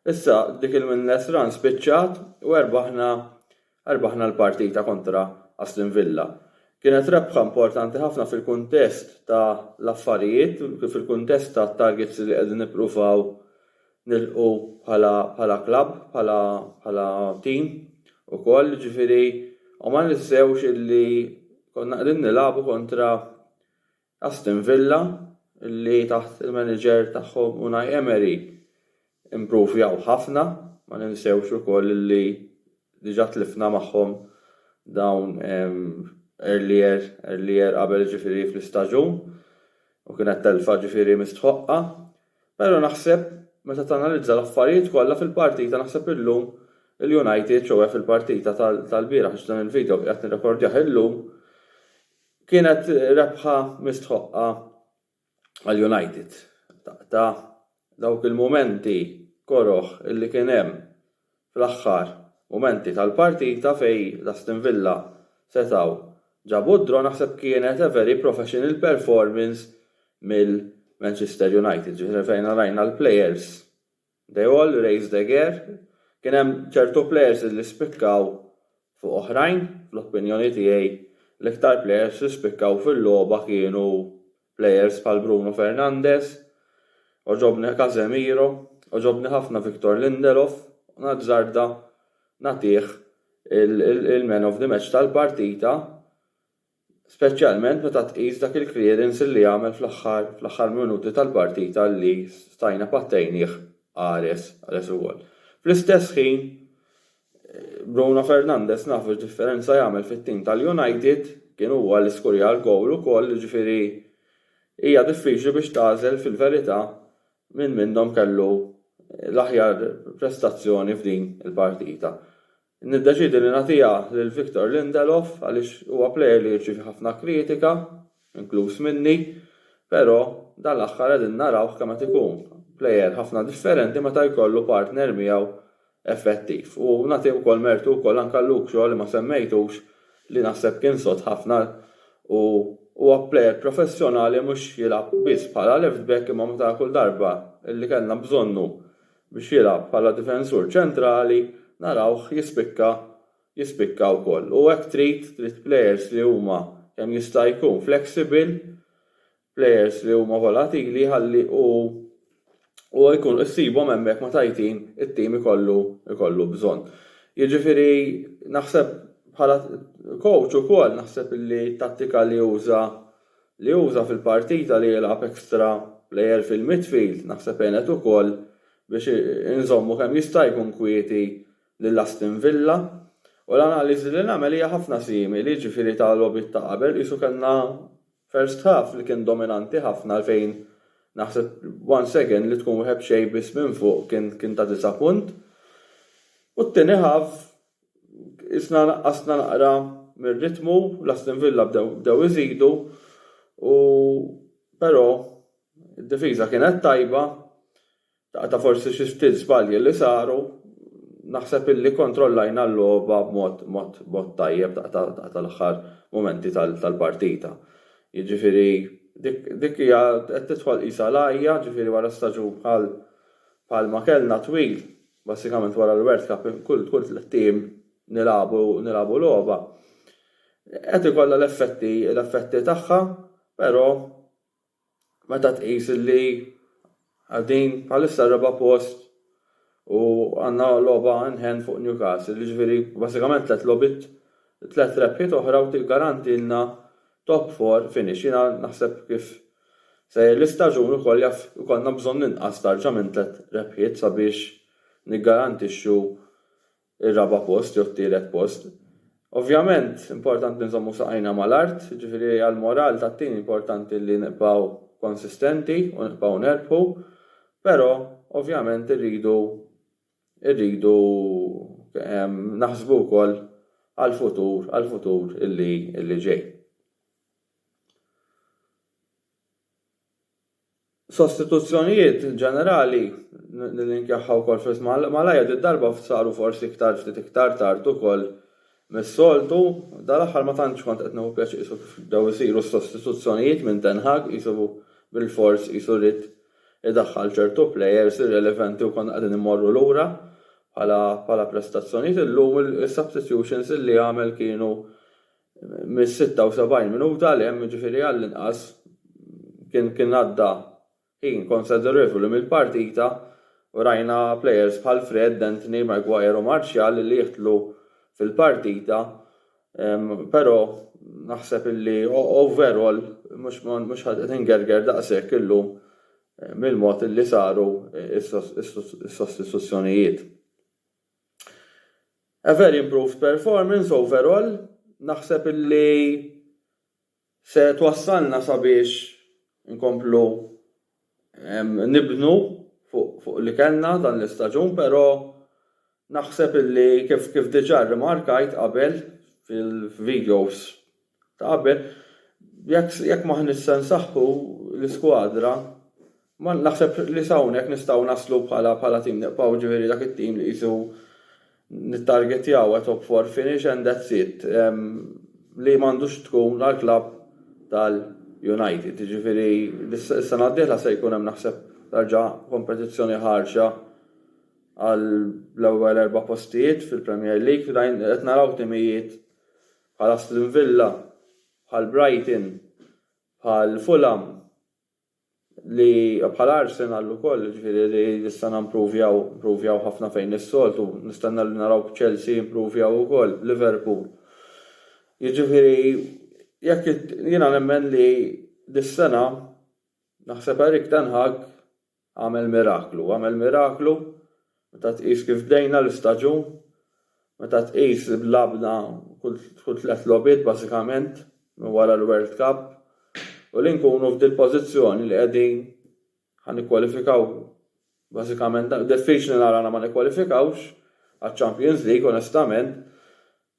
Issa dik il-winless run spiċċat u erbaħna l-partita kontra Aston Villa. Kienet rebħa importanti ħafna fil-kuntest ta' l-affarijiet, fil-kuntest ta' targets li qegħdin nippruvaw nilqu bħala klabb, bħala team ukoll, ġifieri u ma nissewx illi konna qegħdin nilagħbu kontra Aston Villa illi taħt il-manager tagħhom Unai Emery improvjaw ħafna, ma ninsewx ukoll illi diġà tlifna magħhom dawn earlier qabel ġifieri fl-istaġun u kienet telfa ġifieri mistħoqqa, però naħseb meta tanalizza l-affarijiet kollha fil-partita naħseb illum il-United xewwa fil-partita tal-bieraħ għax dan il-video qed nirrekordjah illum kienet rebħa mistħoqqa għall-United. Ta' dawk il-momenti koroħ illi kien hemm fl-aħħar momenti tal-partita fej l-Aston Villa setgħu ġabu d-draw naħseb kienet a very professional performance mill-Manchester United. Ġifieri fejn rajna l-players. They all raised the gear. Kien hemm ċertu players li spikkaw fuq oħrajn, fl-opinjoni tiegħi l-iktar players li spikkaw fil-logħba kienu players bħal Bruno Fernandes, oġobni Casemiro, oġobni ħafna Victor Lindelof, u nazzarda nagħtih il-man of the match tal-partita, speċjalment meta tqis dak il-clearance li jagħmel fl-aħħar minuti tal-partita li stajna pattejnih Ares ukoll. Fl-istess ħin Bruno Fernandes nafu x-differenza jagħmel fit-tim tal-United kien huwa li skurja l-gowl ukoll, ġifieri hija diffiċli biex tagħżel fil-verità min minnhom kellu l-aħjar prestazzjoni f'din il-partita. Niddeċidi li nagħtiha lil Victor Lindelof għaliex huwa plejer li jirċievi ħafna kritika, inkluż minni, però dan l-aħħar qegħdin narawh kemm qed ikun plejer ħafna differenti meta jkollu partner miegħu effettiv. U nagħti wkoll mertu wkoll anke Luke Shaw li ma semmejtux li naħseb kien sod ħafna u huwa plejer professjonali mhux jilgħab biss bħala left back imma meta kull darba illi kellna bżonnu biex jilgħab bħala difensur ċentrali narawh jispikka wkoll. U hekk trid players li huma kemm jista' jkun flexible, players li huma volatili ħalli u jkun issibhom hemmhekk ma tajtin it-tim ikollu bżonn. Jiġifieri naħseb bħala coach ukoll naħseb li tattika li uża fil-partita li jilgħab extra player fil-midfield naħseb għenet ukoll biex inżommu kemm jista' jkun kwieti lill-Aston Villa u l-analiżi li nagħmel hija ħafna simili, ġifieri tal-logħbiet ta' qabel qisu kellna first half li kien dominanti ħafna fejn naħseb 1 second li tkun wieħed xejn biss minn fuq kien ta' disappunt. U t-tieni ħaf isna naqqasna naqra mir-ritmu, l-Aston Villa bdew iżidu u però id-difiża kienet tajba ta' forsi xi ftit żbalji li saru naħseb illi kontrollajna l-logħba b'mod tajjeb tal-aħħar momenti tal-partita. Jiġifieri dik hija qed tidħol qisha lajja, ġifieri wara staġun bħal ma kellna twil, basikament wara l-World Cup kull tliet tim nilagħbu logħba. Qed ikollha l-effetti tagħha, però meta tqis illi għaddin bħalissa raba post u għandna logħba in-hand fuq Newcastle, jiġifieri basikament tliet rebħiet oħra u tiggarantilna top 4 finish. Jiena naħseb kif se l-istaġun ukoll jaf ikollna bżonn inqas tarġa' minn 3 rebħiet sabiex niggarantixxu ir-raba' post jew t-tielet post. Ovvjament importanti nżommu saqajna mal-art, ġifieri għall-moral tat-tim importanti li nibqgħu konsistenti u nibqgħu nerbħu, però ovvjament irridu naħsbu wkoll għall-futur illi ġej. Sostituzzjonijiet ġenerali li nkjaħħaw wkoll fis malajja darba saru forsi ftit iktar tard ukoll mis-soltu, dal-aħħar ma tantx kont qed nieħu pjaċir qisu kif bdew isiru sostituzzjonijiet minn Ten Hag qisu bil-fors qisu rid idaħħal ċertu plejers irrelevanti u konna qegħdin immorru lura bħala prestazzjonijiet. Illum is-substitutions li għamel kienu mis-76 minuta li hemm ġifieri għall-inqas kien għadda ħin konsiderevoli mill-partita u rajna plejers bħal Fred, Anthony, Maguire u Martial li jieħdlu fil-partita, però naħseb illi overall mhux ħadd ingerger daqshekk illum mill-mod illi saru is-sostituzzjonijiet. A very improved performance overall, naħseb illi se twassalna sabiex inkomplu nibnu fuq li kellna dan l-istaġun, però naħseb illi kif diġà rimarkajt qabel fil-videos ta' qabel, jekk ma nsaħħu l-iskwadra, ma naħseb li hawnhekk nistgħu naslu bħala tim nibqgħu ġifieri dak it-tim li qisu nittargetjaw top 4 finish and that's it. Li m'għandux tkun għall-klabb tal-United. Ġifieri is-sena d-dieħla se jkun hemm naħseb tarġa' kompetizzjoni ħarxa għall-ewwel 4 postijiet fil-Premier League, qed naraw timijiet bħal Aston Villa, bħal Brighton, bħal Fulham, li bħal Arsenal ukoll, ġifieri li nistgħu improvjaw ħafna fejn is-soltu, nistenna li naraw Chelsea improvjaw ukoll, Liverpool. Jiġifieri jekk jiena nemmen li dis-sena naħseb Erik Ten Hag għamel miraklu meta tqis kif bdejna l-istaġun, meta tqis blabna kull 3 logħbiet bażikament minn wara l-World Cup u li nkunu f'dil pożizzjoni li qegħdin ħannikkwalifikaw bażikament diffiċli narana ma nikkwalifikawx għaċ-Champions League onestament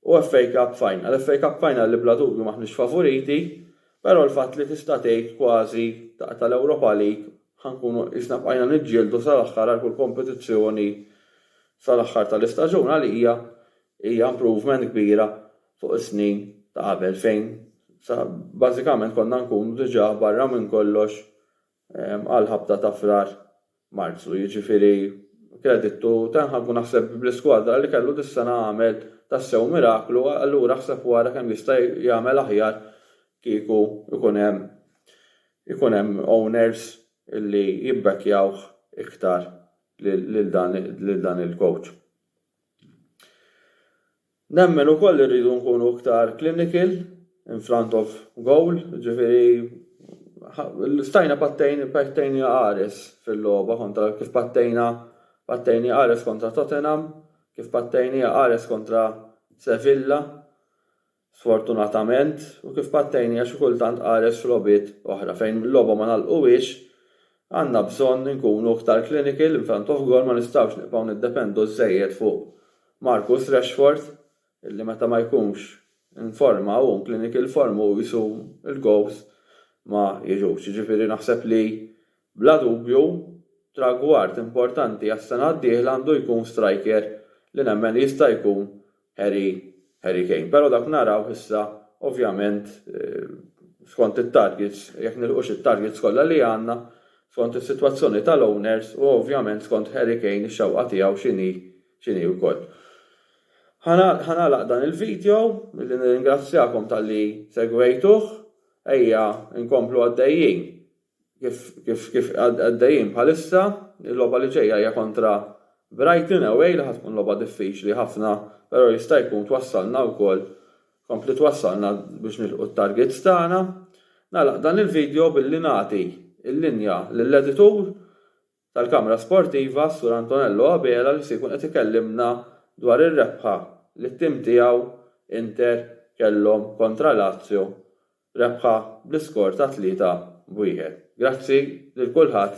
u FA Cup Final. FA Cup Final li bla dubju maħniex favoriti, però l-fatt li tista' tgħid kważi tal-Europa League ħankunu isna bqajna niġġieldu sal-aħħar għal kull kompetizzjoni sal-aħħar tal-istaġun għal hija improvement kbira fuq is-snin ta' qabel fejn bażikament konna nkunu diġà barra minn kollox għal ħabta ta' frar Marzu. Jiġifieri kredittu Ten Hag naħseb bl-iskwadra li kellu dis-sena għamel tassew miraklu, allura ħseb wara kemm jista' jagħmel aħjar kieku ikun hemm owners illi jibbakkjawh iktar lil dan il-coach. Nemmen ukoll irridu nkunu iktar clinical in front of goal, ġifieri stajna pattejni Ares fil-logħba kontra kif pattejni Ares kontra Tottenham, kif pattejni Ares kontra Sevilla, sfortunatament, u kif pattejni xi kultant Ares f'logħbiet oħra fejn l-logħba ma nagħlquwiex Għandna bżonn nkunu aktar clinical in front of goal, ma nistgħux nibqgħu niddependu żejjed fuq Marcus Rashford illi meta ma jkunx informa u clinical form u jisum il-goals ma jiġux. Jiġifieri naħseb li bla dubju tragward importanti għas-sena d-dieħla għandu jkun striker li nemmen jista' jkun Harry Kane. Però dak naraw issa ovvjament skont it-targets, jekk nilqux it-targets kollha li għandna, skont is-sitwazzjoni tal-owners u ovvjament skont Harry Kane ix-xewqa tiegħu x'inhi wkoll. Ħanalaq dan il-video milli nirringrazzjakom tal-li segwejtuh, ejja nkomplu għaddejjin kif għaddejjin bħalissa, il-logħba li ġejja hija kontra Brighton away li ħatkun logħba diffiċli ħafna, però jista' jkun twassalna wkoll kompli twassalna biex nilqu t-targets tagħna. Nagħlaq dan il-video billi nagħti il-linja lill-editur tal-Kamra Sportiva Sur Antonello Abela li se jkun qed ikellimna dwar ir-rebħa li t-tim tiegħu Inter kellhom kontra Lazio, rebħa bl-iskor ta' 3-1. Grazzi lil kulħadd.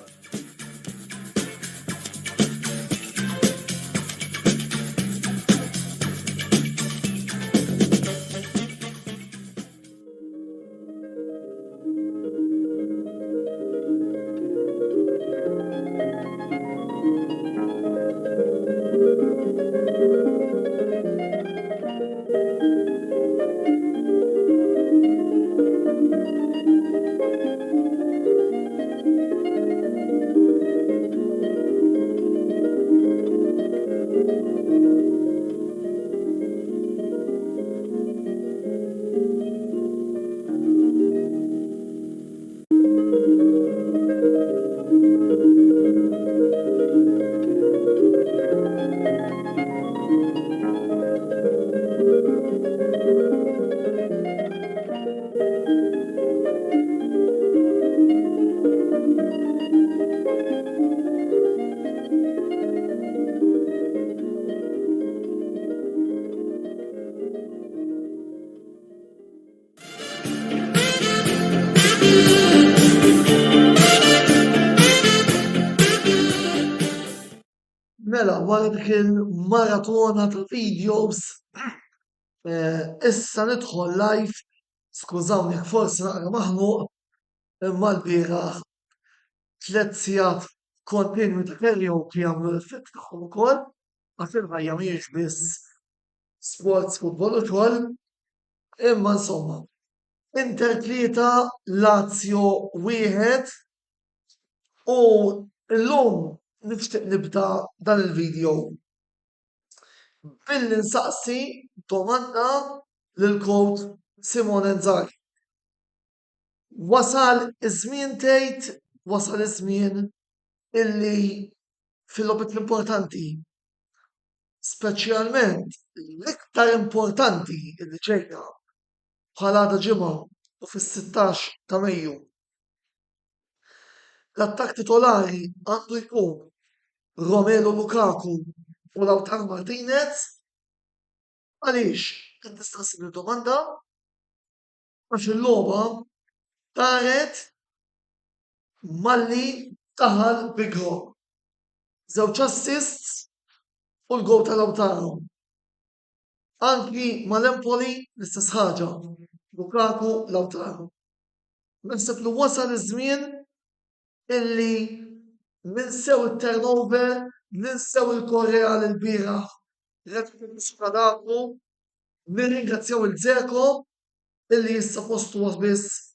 Mela, wara dik il-maratona ta' videos, issa nidħol live, skużawni jekk forsi naqra maħnuq, imma l-bieraħ 3 sigħat kontinwi ta' karaoke jagħmlu l-effett tagħhom ukoll, għax il-ħajja mhijiex biss sports football ukoll, imma insomma. Inter 3, Lazio 1 u llum nixtieq nibda dan il-video billi nsaqsi domanda lil coach Simone Inzaghi. Wasal iż-żmien tgħid, wasal iż-żmien illi fil-logħbiet l-importanti, speċjalment l-iktar importanti illi ġejja bħal għada ġimgħa u fis-16 ta' Mejju. L-attakk titolari għandu jkun Romelu Lukaku u Lautaro Martinez. Għaliex? Qed nistaqsi domanda għax il-logħba daret malli taħal big goal. Żewġ assists u l-gowl ta' Lautaro. Anki mal-Empoli l-istess ħaġa. Lukaku, Lautaro. Naħseb li wasal iż-żmien illi ninsew it-turnover, ninsew il-Korea l-bieraħ, l-Skadaku, nirringrazzjaw il-Dzeko illi issa postu biss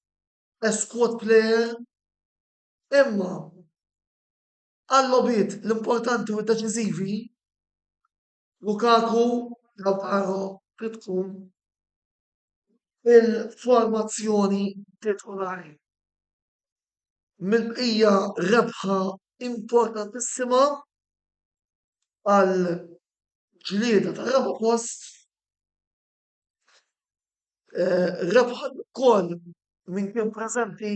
squad player, imma għall-logħbiet l-importanti u d-deċiżivi Lukaku, Lautaro trid tkun il-formazzjoni titolari. Mill-bqija rebħa importantissima għal ġlieda ta' raba post, rebħa wkoll min kien preżenti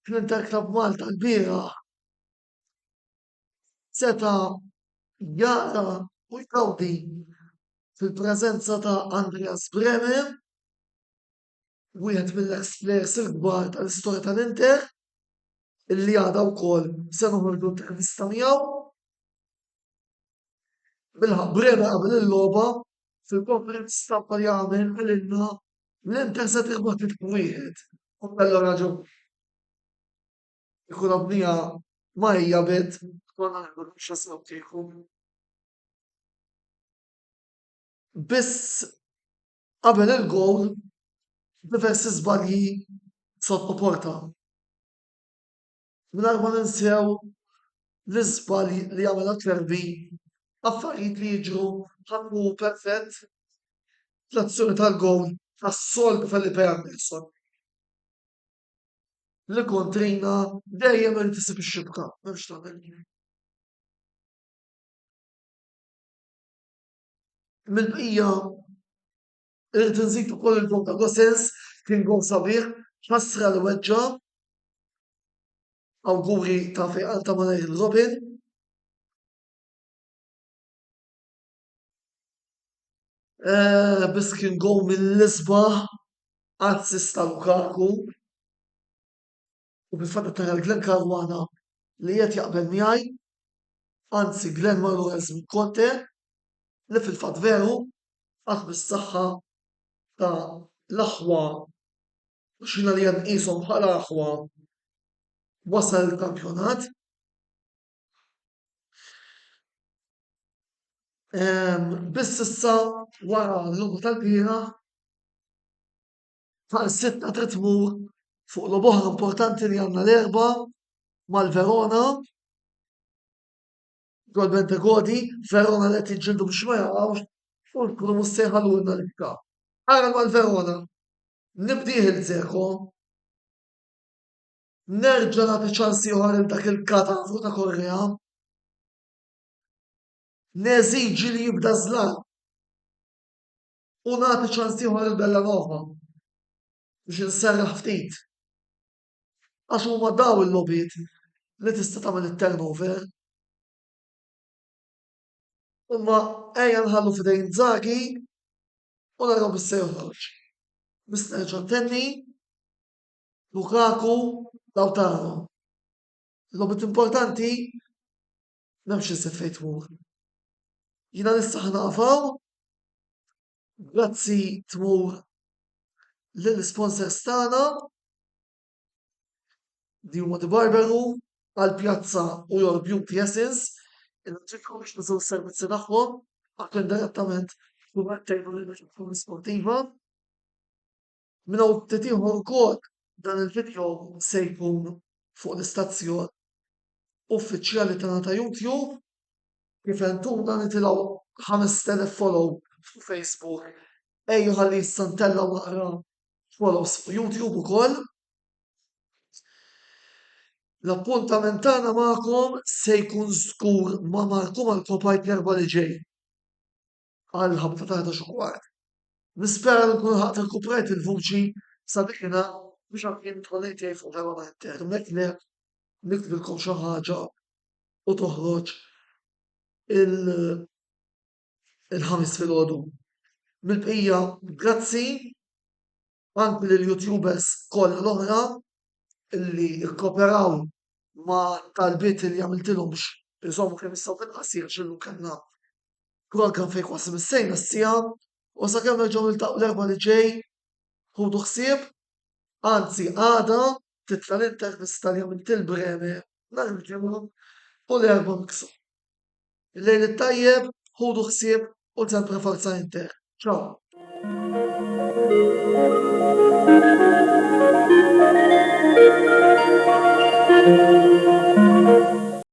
fl-Inter Club Malta l-bieraħ seta' jara u jgawdi fil-preżenza ta' Andreas Bremer, wieħed mill-ex players il-kbar tal-istorja tal-Inter, illi għada wkoll se noħorġu intervista miegħu. Brema qabel il-logħba fil-konferenza stampa li għamel għalilna l-Inter se tirbaħ 3-1. U kellha raġun. Ikun għabnija ma hija bed konna nħidu x'assew kieku. Biss qabel il-gowl diversi żbalji sotto porta. Mingħajr ma ninsew l-iżbalji li għamel Klerbi, affarijiet li jiġru ħannu perfett fl-azzjoni tal-gowl tas-soltu Felipe Anderson. Li kontrina dejjem irid isib ix-xibka, m'hemmx tagħmel. Mill-bqija irid inżid ukoll il-gol ta' Gosens kien gol sabiħ, ħassra li weġġa' awguri ta' fejqal ta' malajr il-Robin. Biss kien gol mill-isbaħ assist ta' Lukaku. U bil-fatt tara l-Glenn Karwana li qed jaqbel miegħi, anzi Glenn marru minn Conte, li fil-fatt veru qatt bis-saħħa ta' l-aħwa xina li nqishom bħala aħwa wasal il-kampjonat. Biss issa wara l-logħba tal-bieraħ ta' sitna trid tmur fuq logħba oħra importanti li għandna l-erba' mal-Verona. Gol Bentegodi, Verona li qed jiġġieldu biex ma jaqgħux u nkunu mhux se jħallulna l-ikka. Ara mal-Verona nibdih il-Dzeko, nerġa' nagħti ċans ieħor lil dak il-katafru ta' Korrea, neżiġi li jibda żlar u nagħti ċans ieħor lil Bellanova biex inserraħ ftit. Għax huma daw il-logħbiet li tista' tagħmel it-turnover. Imma ejja nħallu f'idejn Inzaghi u naraw bis-se joħroġ. Biss nerġa' ntenni Lukaku, Lautaro. Logħbiet importanti m'hemmx insett fejn tmur. Jiena nista' ħnaqfaw, grazzi tmur lill-sponsors tagħna li huma Barberu, għall-Pjazza u Your Beauty Essence. Inġikom biex nużaw is-servizzi tagħhom għakken direttament huma ttejbu lill-ġufieri sportiva. Minn hawn ftit ieħor ukoll dan il-video se jkun fuq l-istazzjon uffiċjali tagħna ta' YouTube kif entuna nitilgħu 5,000 follow fuq Facebook. Ejju ħalli issa ntellgħu naqra follows fuq YouTube ukoll. L-appuntament tagħna magħkom se jkun żgur ma' Marco Malcopajt l-erba' li ġej għal ħabta ta' 11:15. Nispera li nkun ħadd irkuprajt il-vuċi sabiħna biex anke nidħol ngħid fuq l-Inter. Mek niktbilkom xi ħaġa u toħroġ il-ħamis filgħodu. Mill-bqija grazzi anke lill-YouTubers kollha l-oħra illi ikkoperaw ma' talbiet li għamiltilhom biex iżommu kemm jistgħu fil-qasir x'illum kellna program fejn kważi missejna s-sija u sakemm nerġgħu niltaqgħu l-erba' li ġej ħudu ħsieb, anzi għada titla' l-intervista li għamilt il-Breme nhar il-ġimgħa u l-erba' miksu. Il-lejl it-tajjeb, ħudu ħsieb u sempre Forza Inter. Ciao. Thank you.